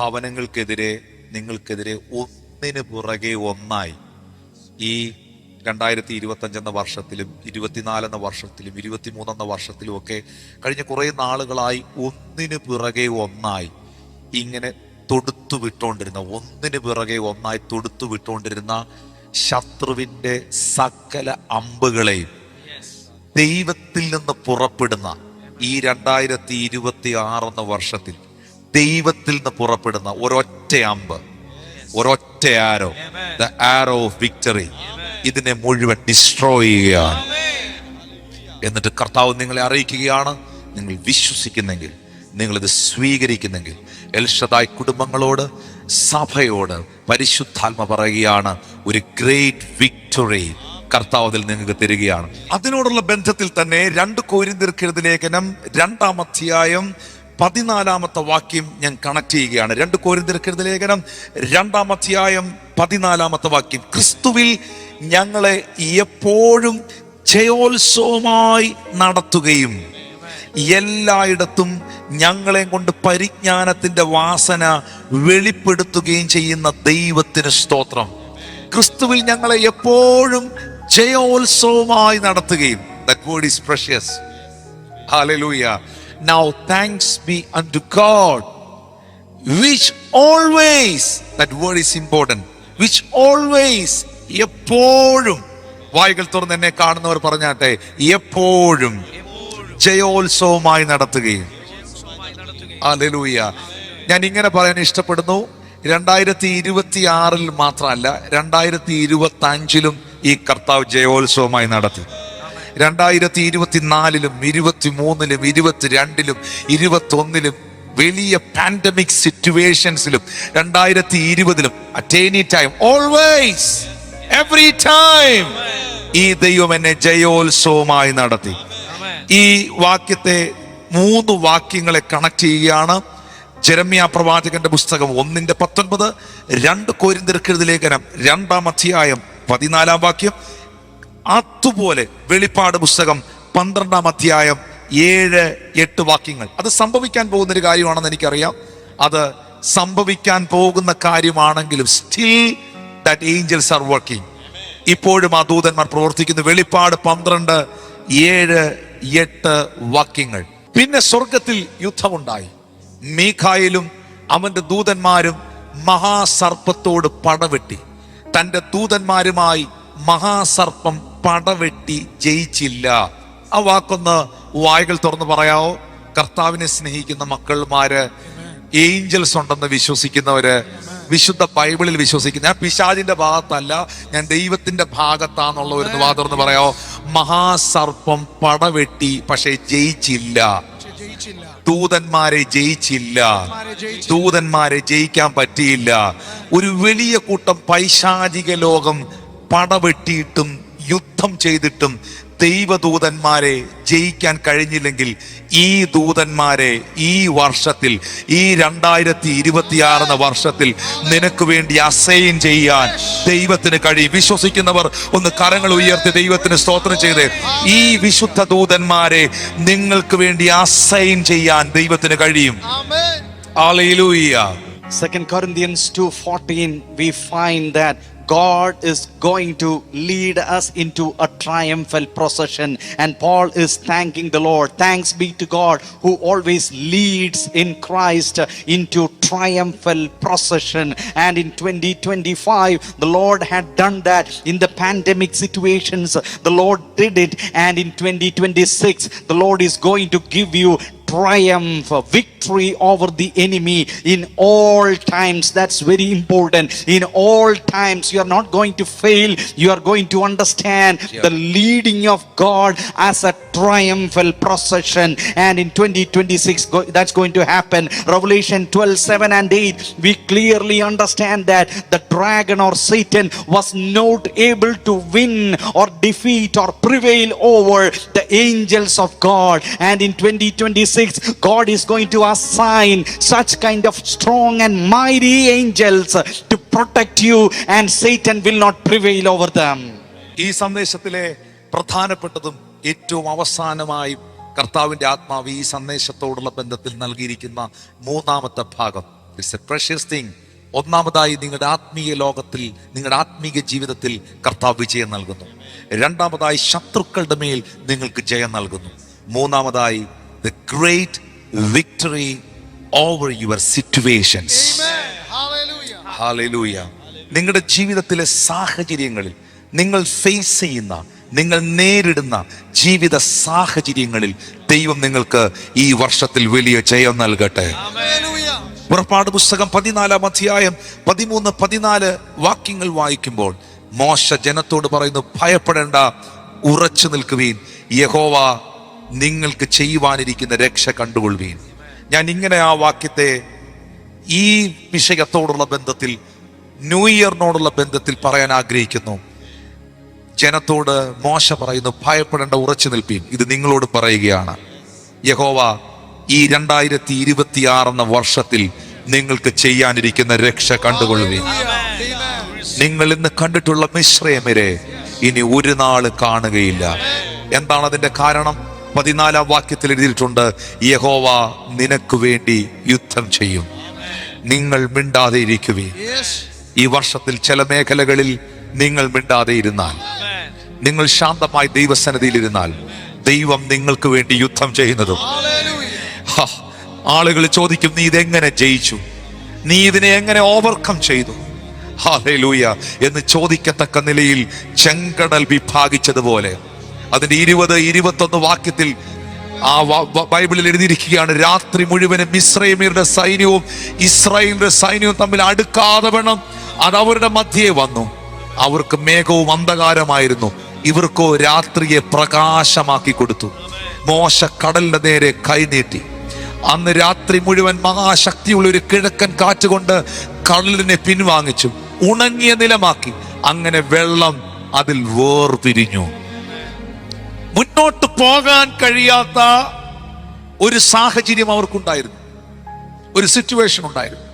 ഭവനങ്ങൾക്കെതിരെ, നിങ്ങൾക്കെതിരെ ഒന്നിന് പുറകെ ഒന്നായി ഈ 2025 എന്ന വർഷത്തിലും 24 എന്ന വർഷത്തിലും 23 എന്ന വർഷത്തിലും ഒക്കെ കഴിഞ്ഞ കുറേ നാളുകളായി ഒന്നിന് പിറകെ ഒന്നായി ഇങ്ങനെ തൊടുത്തു വിട്ടുകൊണ്ടിരുന്ന, ഒന്നിന് പിറകെ ഒന്നായി തൊടുത്തു വിട്ടുകൊണ്ടിരുന്ന ശത്രുവിൻ്റെ സകല അമ്പുകളെയും ദൈവത്തിൽ നിന്ന് പുറപ്പെടുന്ന ഈ 2026 എന്ന വർഷത്തിൽ ദൈവത്തിൽ നിന്ന് പുറപ്പെടുന്ന ഒരൊറ്റ അമ്പ്, ഒരൊറ്റ ആരോ, ദ ആരോ ഓഫ് വിക്ടറി, ഇതിനെ മുഴുവൻ ഡിസ്ട്രോയ് ചെയ്യുകയാണ്. എന്നിട്ട് കർത്താവ് നിങ്ങളെ അറിയിക്കുകയാണ്, നിങ്ങൾ വിശ്വസിക്കുന്നെങ്കിൽ, നിങ്ങളിത് സ്വീകരിക്കുന്നെങ്കിൽ, എൽഷദായ് കുടുംബങ്ങളോട്, സഭയോട് പരിശുദ്ധാത്മ പറയുകയാണ്, ഒരു ഗ്രേറ്റ് വിക്ടറി കർത്താവ് അതിൽ നിങ്ങൾക്ക് തരികയാണ്. അതിനോടുള്ള ബന്ധത്തിൽ തന്നെ 2 കൊരിന്ത്യർക്കെഴുതിയ ലേഖനം 2-ാം അധ്യായം 14-ാമത്തെ വാക്യം ഞാൻ കണക്ട് ചെയ്യുകയാണ്. 2 കൊരിന്ത്യർക്കെഴുതിയ ലേഖനം 2-ാം അധ്യായം 14-ാമത്തെ വാക്യം, ക്രിസ്തുവിൽ ഞങ്ങളെ എപ്പോഴും ജയോത്സവമായി നടത്തുകയും എല്ലായിടത്തും ഞങ്ങളെ കൊണ്ട് പരിജ്ഞാനത്തിന്റെ വാസന വെളിപ്പെടുത്തുകയും ചെയ്യുന്ന ദൈവത്തിന് സ്തോത്രം. ക്രിസ്തുവിൽ ഞങ്ങളെ എപ്പോഴും ജയോത്സവമായി നടത്തുകയും. That word is precious. Hallelujah. Now thanks be unto God, which always, that word is important, which always, എപ്പോഴും, വായികൾ തുറന്ന് എന്നെ കാണുന്നവർ പറഞ്ഞാട്ടെ, എപ്പോഴും ജയോത്സവമായി നടത്തുകയും. ഹല്ലേലൂയ. ഞാൻ ഇങ്ങനെ പറയാൻ ഇഷ്ടപ്പെടുന്നു, 2026 മാത്രമല്ല 2025 ഈ കർത്താവ് ജയോത്സവമായി നടത്തി. 2024 23 22 21 വലിയ pandemic സിറ്റുവേഷൻസിലും 2020 at any time, always, every time ഈ ദൈവം എന്നെ ജയോത്സവമായി നടത്തി. ഈ വാക്യത്തെ 3 വാക്യങ്ങളെ കണക്ട് ചെയ്യുകയാണ്. ജെരമ്യാ പ്രവാചകന്റെ പുസ്തകം 1:19, 2 കൊരിന്ത്യർക്കെഴുതിയ ലേഖനം 2-ാം അധ്യായം 14-ാം വാക്യം, അതുപോലെ വെളിപ്പാട് പുസ്തകം 12-ാം അധ്യായം 7-8 വാക്യങ്ങൾ. അത് സംഭവിക്കാൻ പോകുന്നൊരു കാര്യമാണെന്ന് എനിക്കറിയാം. അത് സംഭവിക്കാൻ പോകുന്ന കാര്യമാണെങ്കിലും still that Angeles are working. ഇപ്പോഴും ആ ദൂതന്മാർ പ്രവർത്തിക്കുന്നു. വെളിപ്പാട് 12:7-8 വാക്യങ്ങൾ. പിന്നെ സ്വർഗത്തിൽ യുദ്ധമുണ്ടായി. മീഖായേലും അവന്റെ ദൂതന്മാരും മഹാസർപ്പത്തോട് പടവെട്ടി. തന്റെ ദൂതന്മാരുമായി മഹാസർപ്പം പടവെട്ടി ജയിച്ചില്ല. ആ വാക്കൊന്ന് വായകൾ തുറന്ന് പറയാവോ? കർത്താവിനെ സ്നേഹിക്കുന്ന മക്കൾമാര്, ഏഞ്ചൽസ് ഉണ്ടെന്ന് വിശ്വസിക്കുന്നവര്, വിശുദ്ധ ബൈബിളിൽ വിശ്വസിക്കുന്ന, ഞാൻ പിശാചിന്റെ ഭാഗത്തല്ല, ഞാൻ ദൈവത്തിന്റെ ഭാഗത്താന്നുള്ളവരെന്ന് വാ തുറന്ന് പറയാവോ? മഹാസർപ്പം പടവെട്ടി, പക്ഷെ ജയിച്ചില്ല. ദൂതന്മാരെ ജയിച്ചില്ല. ദൂതന്മാരെ ജയിക്കാൻ പറ്റിയില്ല. ഒരു വലിയ കൂട്ടം പൈശാചിക ലോകം പടവെട്ടിയിട്ടും യുദ്ധം ചെയ്തിട്ടും ദൈവദൂതന്മാരെ ജയിക്കാൻ കഴിഞ്ഞില്ലെങ്കിൽ ഈ ദൂതന്മാരെ ഈ വർഷത്തിൽ, ഈ 2026 എന്ന വർഷത്തിൽ നിനക്ക് വേണ്ടി അസൈൻ ചെയ്യാൻ ദൈവത്തിന് കഴിയും. വിശ്വസിക്കുന്നവർ ഒന്ന് കരങ്ങൾ ഉയർത്തി ദൈവത്തിന് സ്തോത്രം ചെയ്ത്, ഈ വിശുദ്ധ ദൂതന്മാരെ നിങ്ങൾക്ക് വേണ്ടി അസൈൻ ചെയ്യാൻ ദൈവത്തിന് കഴിയും. Hallelujah. 2 Corinthians 2:14, we find that God is going to lead us into a triumphal procession, and Paul is thanking the Lord. Thanks be to God who always leads in Christ into triumphal procession. And in 2025 the Lord had done that. In the pandemic situations the Lord did it, and in 2026 the Lord is going to give you triumph, victory over the enemy in all times. That's very important. In all times you are not going to fail. You are going to understand the leading of God as a triumphal procession. And in 2026 that's going to happen. Revelation 12:7 and 8, we clearly understand that the dragon or Satan was not able to win or defeat or prevail over the angels of God. And in 2026 God is going to assign such kind of strong and mighty angels to protect you, and Satan will not prevail over them. ഈ സന്ദേശത്തിലെ പ്രധാനപ്പെട്ടതും ഏറ്റവും അവസാനമായി കർത്താവിന്റെ ആത്മാവ് ഈ സന്ദേശത്തോടുള്ള ബന്ധത്തിൽ നൽകിയിരിക്കുന്ന 3-ാമത്തെ ഭാഗം, ഇറ്റ്സ് എ പ്രഷ്യസ് തിങ്. ഒന്നാമതായി നിങ്ങളുടെ ആത്മീയ ലോകത്തിൽ, നിങ്ങളുടെ ആത്മീയ ജീവിതത്തിൽ കർത്താവ് വിജയം നൽകുന്നു. രണ്ടാമതായി ശത്രുക്കളുടെ മേൽ നിങ്ങൾക്ക് ജയം നൽകുന്നു. മൂന്നാമതായി the great victory over your situations. Hallelujah. നിങ്ങളുടെ ജീവിതത്തിലെ സാഹചര്യങ്ങളിൽ, നിങ്ങൾ ഫേസ് ചെയ്യുന്ന, നിങ്ങൾ നേരിടുന്ന ജീവിത സാഹചര്യങ്ങളിൽ ദൈവം നിങ്ങൾക്ക് ഈ വർഷത്തിൽ വലിയ ജയം നൽകട്ടെ. പുറപ്പാട് പുസ്തകം 14-ാം അധ്യായം 13-14 വാക്യങ്ങൾ വായിക്കുമ്പോൾ മോശ ജനത്തോട് പറയുന്നു, ഭയപ്പെടേണ്ട, ഉറച്ചു നിൽക്കുവീൻ, യഹോവ നിങ്ങൾക്ക് ചെയ്യുവാനിരിക്കുന്ന രക്ഷ കണ്ടുകൊള്ളുവീൻ. ഞാൻ ഇങ്ങനെ ആ വാക്യത്തെ ഈ വിഷയത്തോടുള്ള ബന്ധത്തിൽ, ന്യൂ ഇയറിനോടുള്ള ബന്ധത്തിൽ പറയാൻ ആഗ്രഹിക്കുന്നു. ജനത്തോട് മോശ പറയുന്നു, ഭയപ്പെടേണ്ട, ഉറച്ചു നിൽപ്പീൻ. ഇത് നിങ്ങളോട് പറയുകയാണ്. യഹോവ ഈ 2026 എന്ന വർഷത്തിൽ നിങ്ങൾക്ക് ചെയ്യാനിരിക്കുന്ന രക്ഷ കണ്ടുകൊള്ളുവീൻ. നിങ്ങൾ ഇന്ന് കണ്ടിട്ടുള്ള മിശ്രയമിരെ ഇനി ഒരു നാൾ കാണുകയില്ല. എന്താണ് അതിന്റെ കാരണം? 14-ാം വാക്യത്തിൽ എഴുതിയിട്ടുണ്ട്, യഹോവ നിനക്ക് വേണ്ടി യുദ്ധം ചെയ്യും, നിങ്ങൾ മിണ്ടാതെ ഇരിക്കുവീൻ. ഈ വർഷത്തിൽ ചില മേഖലകളിൽ നിങ്ങൾ മിണ്ടാതെ ഇരുന്നാൽ, നിങ്ങൾ ശാന്തമായി ദൈവസന്നിധിയിൽ ഇരുന്നാൽ, ദൈവം നിങ്ങൾക്ക് വേണ്ടി യുദ്ധം ചെയ്യുന്നതും. ആളുകൾ ചോദിക്കും, നീ ഇതെങ്ങനെ ജയിച്ചു, നീ ഇതിനെ എങ്ങനെ ഓവർകം ചെയ്തു? ഹല്ലേലൂയ എന്ന് ചോദിക്കത്തക്ക നിലയിൽ ചെങ്കടൽ വിഭാഗിച്ചതുപോലെ അതിന്റെ 20-21 വാക്യത്തിൽ ആ ബൈബിളിൽ എഴുതിയിരിക്കുകയാണ്, രാത്രി മുഴുവനും മിസ്രയീമ്യരുടെ സൈന്യവും ഇസ്രായേലിന്റെ സൈന്യവും തമ്മിൽ അടുക്കാതെ വേണം അത് അവരുടെ മധ്യേ വന്നു. അവർക്ക് മേഘവും അന്ധകാരമായിരുന്നു, ഇവർക്കോ രാത്രിയെ പ്രകാശമാക്കി കൊടുത്തു. മോശ കടലിന്റെ നേരെ കൈനീട്ടി. അന്ന് രാത്രി മുഴുവൻ മഹാശക്തിയുള്ള ഒരു കിഴക്കൻ കാറ്റുകൊണ്ട് കടലിനെ പിൻവാങ്ങിച്ചു, ഉണങ്ങിയ നിലമാക്കി. അങ്ങനെ വെള്ളം അതിൽ വേർപിരിഞ്ഞു. മുന്നോട്ട് പോകാൻ കഴിയാത്ത ഒരു സാഹചര്യം അവർക്കുണ്ടായിരുന്നു, ഒരു സിറ്റുവേഷൻ ഉണ്ടായിരുന്നു.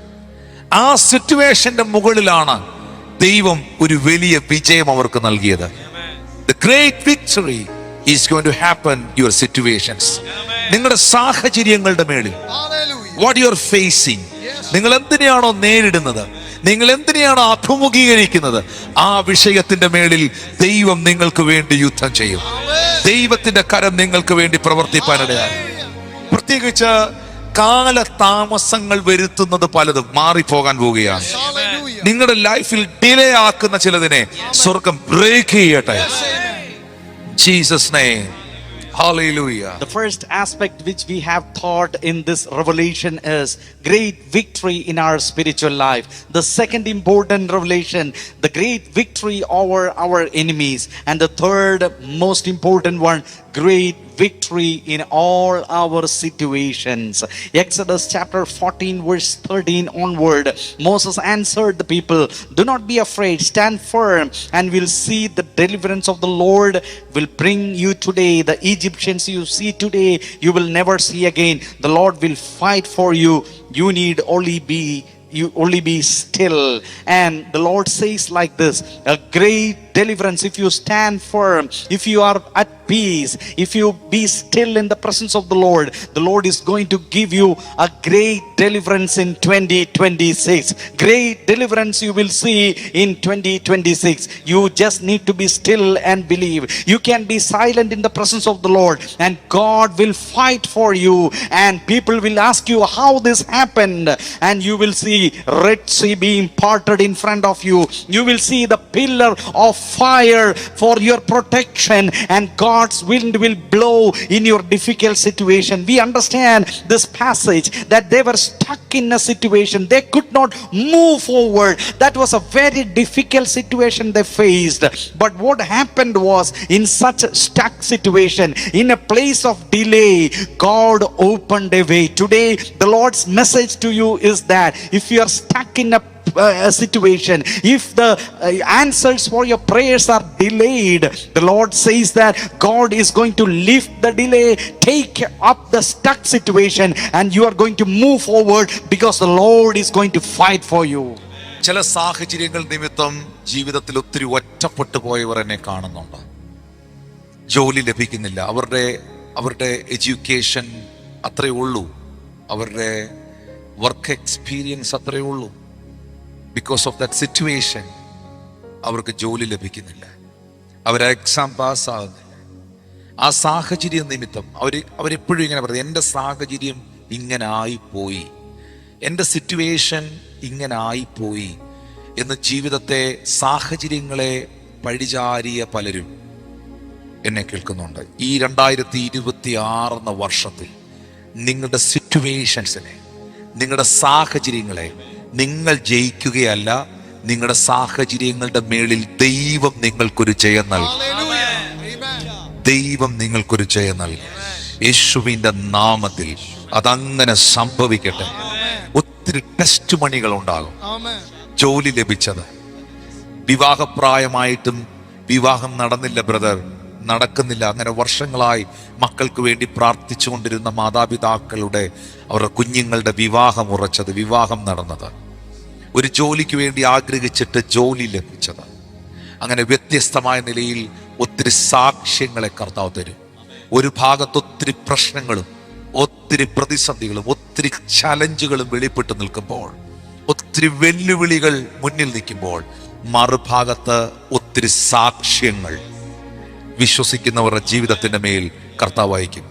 ആ സിറ്റുവേഷന്റെ മുകളിലാണ് ദൈവം ഒരു വലിയ വിജയം അവർക്ക് നൽകിയത്. The great victory is going to happen your situations. നിങ്ങളുടെ സാഹചര്യങ്ങളുടെ മേളിൽ, what you are facing, നിങ്ങൾ എന്തിനെയാണോ നേരിടുന്നത്, നിങ്ങൾ എന്തിനെയാണോ അഭിമുഖീകരിക്കുന്നത്, ആ വിഷയത്തിന്റെ മേളിൽ ദൈവം നിങ്ങൾക്ക് വേണ്ടി യുദ്ധം ചെയ്യും. ദൈവത്തിന്റെ കരം നിങ്ങൾക്ക് വേണ്ടി പ്രവർത്തിപ്പാനിടയാണ്. പ്രത്യേകിച്ച് കാലതാമസങ്ങൾ വരുത്തുന്നത് പലതും മാറിപ്പോകാൻ പോവുകയാണ്. നിങ്ങളുടെ ലൈഫിൽ ഡിലേ ആക്കുന്ന ചിലതിനെ സ്വർഗം ബ്രേക്ക് ചെയ്യട്ടെ. Jesus name. Hallelujah. The first aspect which we have taught in this revelation is great victory in our spiritual life. The second important revelation, the great victory over our enemies. And the third most important one, great victory in all our situations. Exodus chapter 14 verse 13 onward, Moses answered the people, do not be afraid, stand firm, and we'll see the deliverance of the Lord will bring you today. The Egyptians you see today, you will never see again. The Lord will fight for you. You need only be still. And the Lord says like this, a great deliverance if you stand firm, if you are at peace, if you be still in the presence of the Lord is going to give you a great deliverance in 2026. Great deliverance you will see in 2026. You just need to be still and believe. You can be silent in the presence of the Lord and God will fight for you, and people will ask you how this happened, and you will see Red Sea being parted in front of you. You will see the pillar of fire for your protection, and God's wind will blow in your difficult situation. We understand this passage that they were stuck in a situation, they could not move forward. That was a very difficult situation they faced. But what happened was, in such a stuck situation, in a place of delay, God opened a way. Today the Lord's message to you is that if you are stuck in a situation, if the answers for your prayers are delayed, the Lord says that God is going to lift the delay, take up the stuck situation, and you are going to move forward because the Lord is going to fight for you. ചില സാഹചര്യങ്ങൾ നിമിത്തം ജീവിതത്തിൽ ഒത്തിരി ഒറ്റപ്പെട്ടു പോയവർ എന്നെ കാണുന്നുണ്ട്. ജോലി ലഭിക്കുന്നില്ല, അവരുടെ എഡ്യൂക്കേഷൻ അത്രേ ഉള്ളൂ, അവരുടെ വർക്ക് എക്സ്പീരിയൻസ് അത്രയേ ഉള്ളൂ. ബിക്കോസ് ഓഫ് ദാറ്റ് സിറ്റുവേഷൻ അവർക്ക് ജോലി ലഭിക്കുന്നില്ല, അവർ എക്സാം പാസ്സാകുന്നില്ല. ആ സാഹചര്യം നിമിത്തം അവരെപ്പോഴും ഇങ്ങനെ പറയും, എൻ്റെ സാഹചര്യം ഇങ്ങനെ ആയിപ്പോയി, എൻ്റെ സിറ്റുവേഷൻ ഇങ്ങനെ ആയിപ്പോയി എന്ന് ജീവിതത്തെ, സാഹചര്യങ്ങളെ പഴിചാരിയ പലരും എന്നെ കേൾക്കുന്നുണ്ട്. ഈ 2026 എന്ന വർഷത്തിൽ നിങ്ങളുടെ സിറ്റുവേഷൻസിനെ, നിങ്ങളുടെ സാഹചര്യങ്ങളെ നിങ്ങൾ ജയിക്കുകയല്ല, നിങ്ങളുടെ സാഹചര്യങ്ങളുടെ മേളിൽ ദൈവം നിങ്ങൾക്കൊരു ജയം നൽകും. ദൈവം നിങ്ങൾക്കൊരു ജയം നൽകും. യേശുവിന്റെ നാമത്തിൽ അതങ്ങനെ സംഭവിക്കട്ടെ. ഒത്തിരി ടെസ്റ്റ് മണികൾ ഉണ്ടാകും. ജോലി ലഭിച്ചത്, വിവാഹപ്രായമായിട്ടും വിവാഹം നടന്നില്ല ബ്രദർ, നടക്കുന്നില്ല. അങ്ങനെ വർഷങ്ങളായി മക്കൾക്ക് വേണ്ടി പ്രാർത്ഥിച്ചു കൊണ്ടിരുന്ന മാതാപിതാക്കളുടെ, അവരുടെ കുഞ്ഞുങ്ങളുടെ വിവാഹം ഉറച്ചത്, വിവാഹം നടന്നത്, ഒരു ജോലിക്ക് വേണ്ടി ആഗ്രഹിച്ചിട്ട് ജോലി ലഭിച്ചത്. അങ്ങനെ വ്യത്യസ്തമായ നിലയിൽ ഒത്തിരി സാക്ഷ്യങ്ങളെ കർത്താവ് തരും. ഒരു ഭാഗത്ത് ഒത്തിരി പ്രശ്നങ്ങളും ഒത്തിരി പ്രതിസന്ധികളും ഒത്തിരി ചലഞ്ചുകളും വെളിപ്പെട്ട് നിൽക്കുമ്പോൾ, ഒത്തിരി വെല്ലുവിളികൾ മുന്നിൽ നിൽക്കുമ്പോൾ, മറുഭാഗത്ത് ഒത്തിരി സാക്ഷ്യങ്ങൾ വിശ്വസിക്കുന്നവരുടെ ജീവിതത്തിന്റെ മേൽ കർത്താവ് അയക്കും.